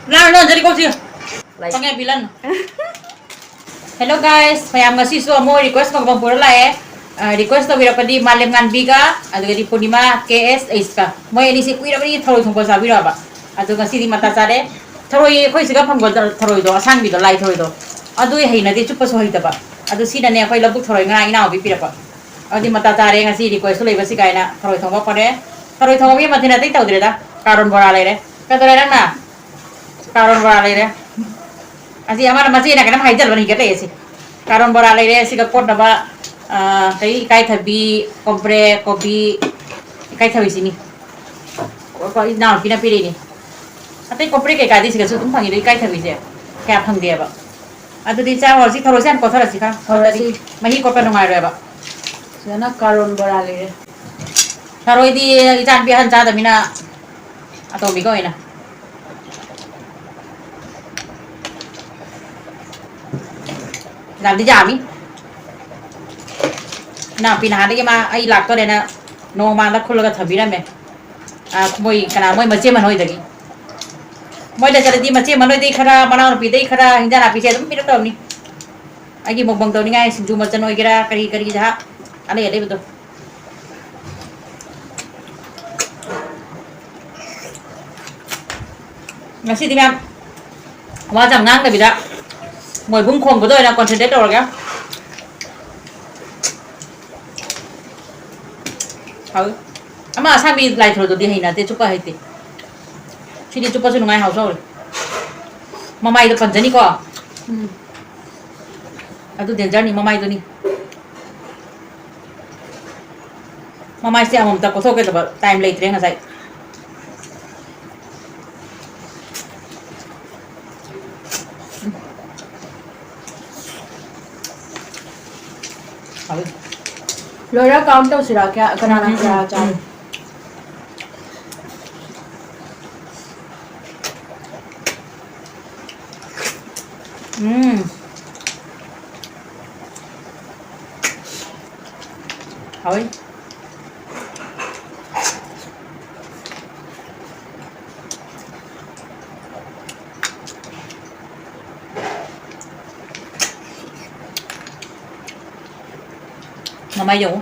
Nah, jadi kau sih. Pakai bilan. Hello guys, mayam ngasi so mo request magbang pura la request to bira padi malem ngan biga adu di punima KS iska mo ini si kuira bari thoroi thongko sabira ba adu ngasi di mata sare thoroi khoi siga phangol thoroi do asang bi do lai thoroi do adu heina di chupa so hita ba adu sida ne khoi labuk thoroi nga ina bi pira ba adi mata sare ngasi request lei basi gaina thoroi thongko pare thoroi thongko bi mathina tai tawdre da karon bora le re ka tore na karon bora le re Asi amar masih nak kena hajar bani kita isi. Karon bora lele si kapot naba kai thabi kompre kopi kai thabi sini. Ko na pina piri ni. Ate kompre ke kadi si kasu tum phangi kai thabi je. Kya phang dia ba. Adu di cha war si thoro sen ko thara si ka. Thori mahi ko pa nungai re ba. Sana karon bora lele. Tharo di itan pi han cha da mina ato bi ko ina. Làm tí giảm ý nào pin hạt đấy mà ai lạc tôi đây nè nó mang ra khôi là thằng bí mẹ môi cái nào môi mà chơi mà nói được môi là cái gì mà chơi mà nói đi khara mà nào bị đấy khara hình ra là bị chơi đúng biết đâu nè ai cái một bằng tàu đi ngay xin chúc mà chân nói cái ra cái giá anh ở đây betul ngasih tim em hóa chẳng ngang cái bị đó mồi bung khom của tôi là còn chết rồi kìa ama sabi lại thôi đi hình là thế chụp hay thế khi đi chụp cho nó ngay hào rồi mà mày được phần chân đi co tôi tiền chân đi mà mày tôi đi mà mày sẽ làm tập có thôi cái tập time late đấy là vậy Lora count tau sira kya kanana kya cha. Thôi. Mà mày dùng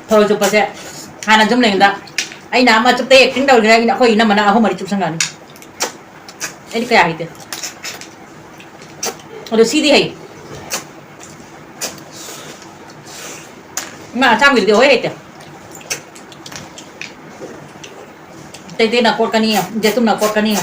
thôi chụp vào xe hai lần chụp liền đã anh nào mà chụp tê tính đầu thì anh đã khơi năm mà nào không mà đi chụp sang gần ấy đi cái gì thế ở đây CD hay mà trang bị điều ấy hết tê na cột kania jaitum na cột kania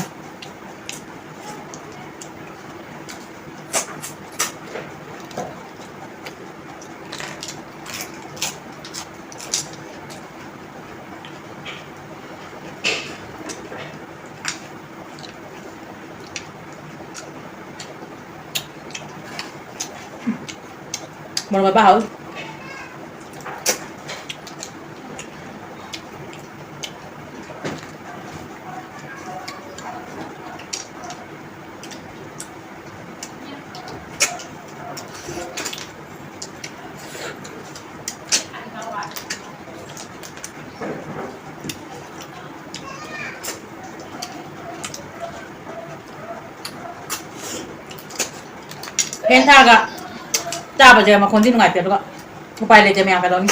mau apa hal Hên tha cả cha bây giờ mà con tin ngoài tiền đúng không? Không phải để cho mèo cái đó đi.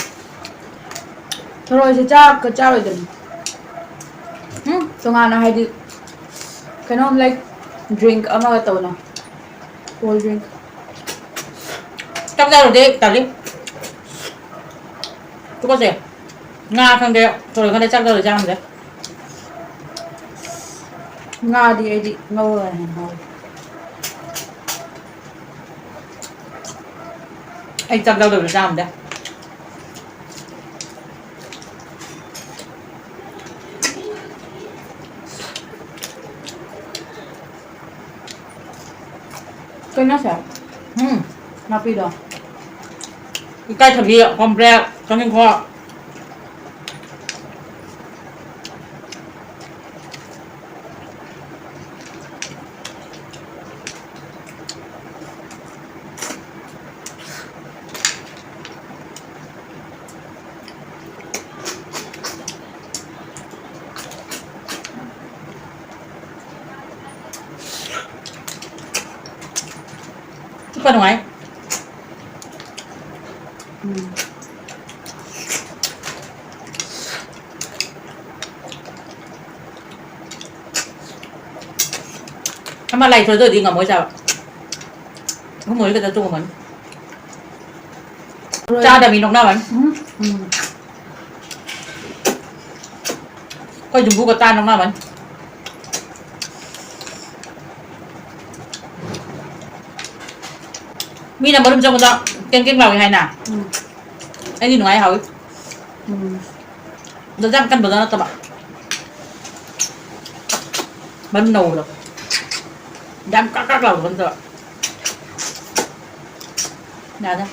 Rồi sẽ cha cái cha rồi đừng. So nga na hay di. Kanon like drink ama ka tao na. Cold drink. Trong ra rồi đi, tao đi. Chú có gì? Nga không được, rồi con đây chắc ra rồi cha làm đấy. Nga di ay di ngâu rồi ngâu. Anh chắc ra rồi cha làm đấy. Cái nó sẽ Napi đó. Cái cây thật hiệu, không reo, trong những kho. chút phần ngoài mà này thôi rồi đi ngắm mới sao không mới cái chung của mình cha đã mình nóng nào anh coi dùng cái tan nóng nào anh mi là mới trong đó kênh vào hay nào anh đi ngoài hỏi giờ ra căn bờ nó tập bắn nổ rồi đám các lẩu vẫn rồi nào ra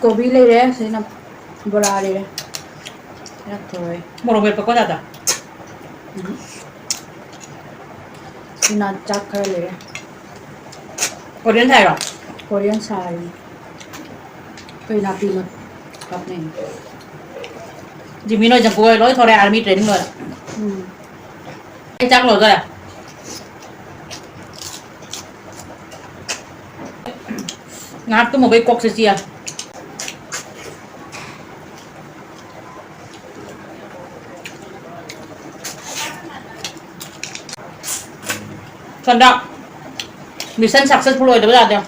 gobi ले रहे हैं सही ना बड़ा ले रहे हैं thôi một đồng Việt có thật à sina chắc khai ले रहे có đến thầy rồi Korean saree cây nào pin cặp này chỉ mình nói chẳng cô nói thôi đây army training rồi chắc rồi à ngáp tôi một cái cọc xì à phần đọc mission successful rồi đấy bây giờ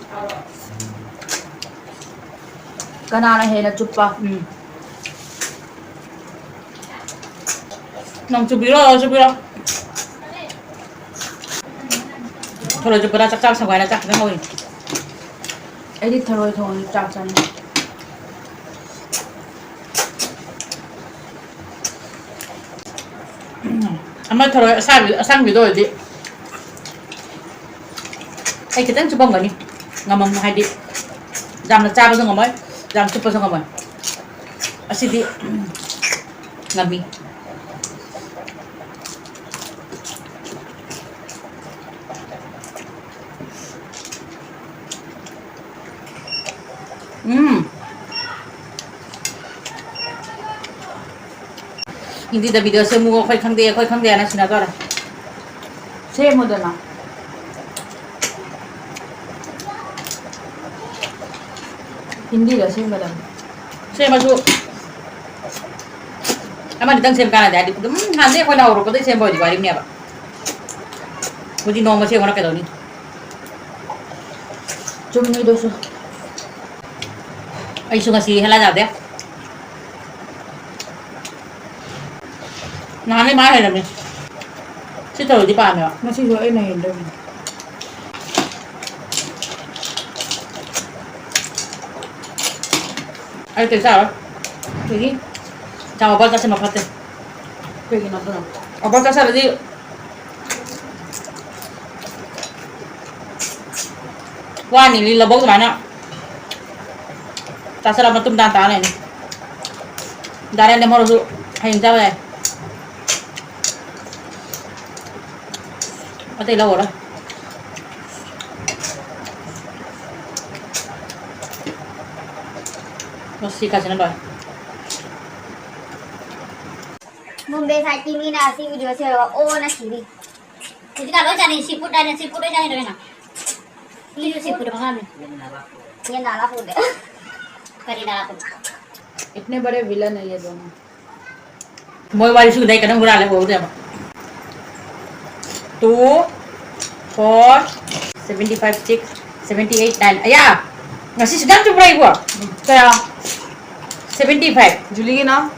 cái nào này hệ là chụp à nong chụp rồi thôi chụp ra chắc xong rồi là chắc thôi edit thôi chắc chắn 아마 thôi sang video rồi chị anh cái chụp bông rồi đi ngầm hay đi làm là cha bao giờ ngầm ấy làm chụp bao giờ ngầm ấy xin đi ngầm đi hindi da video se mua khoi khang de na sina tora same model na hindi là same model se ma su ama ditang sem kana da di han de khoi na ro ko de sem boy di bari ni ba budi no ma se wona ka do ni chum ni do so ai su ngasi hala da de nó lấy máy hay làm gì chứ thử đi bàn nữa nó chỉ rồi này hiện đâu ai từ sao đó thử đi chào bao ta xem một phát đi cái gì nó đâu ở bao ta sao là gì qua nhìn đi là bố cái nè ta sẽ làm một tum tan tá này đá đen đem rồi hành sao này có tay lâu rồi đó nó xì cả chân rồi Mumbai side TV na si video se o na siri. Jadi kalau cari seafood ada seafood aja nih na. Ini seafood apa nih? Ini nala food. Kari nala food. इतने बड़े villain है ये दोनों mỗi bài xuống đây cái nó ra lại uống rồi mà 2 4 75 6 78 9 yeah ngasi sedang tu berai gua kaya 75 जुली की ना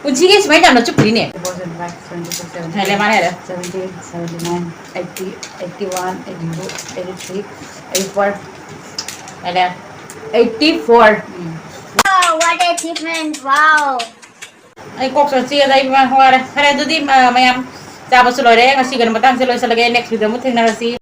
kunci guys main dah cukup ini 75 76 hai le mana ada 78 79 80 81 82 83 84 ada 84 Wow, what a achievement! Wow. ay kok sa siya dai ma hore hare dudi mayam tapos loy re ngasi gan matang sa loy sa lagay next video mo tingnan si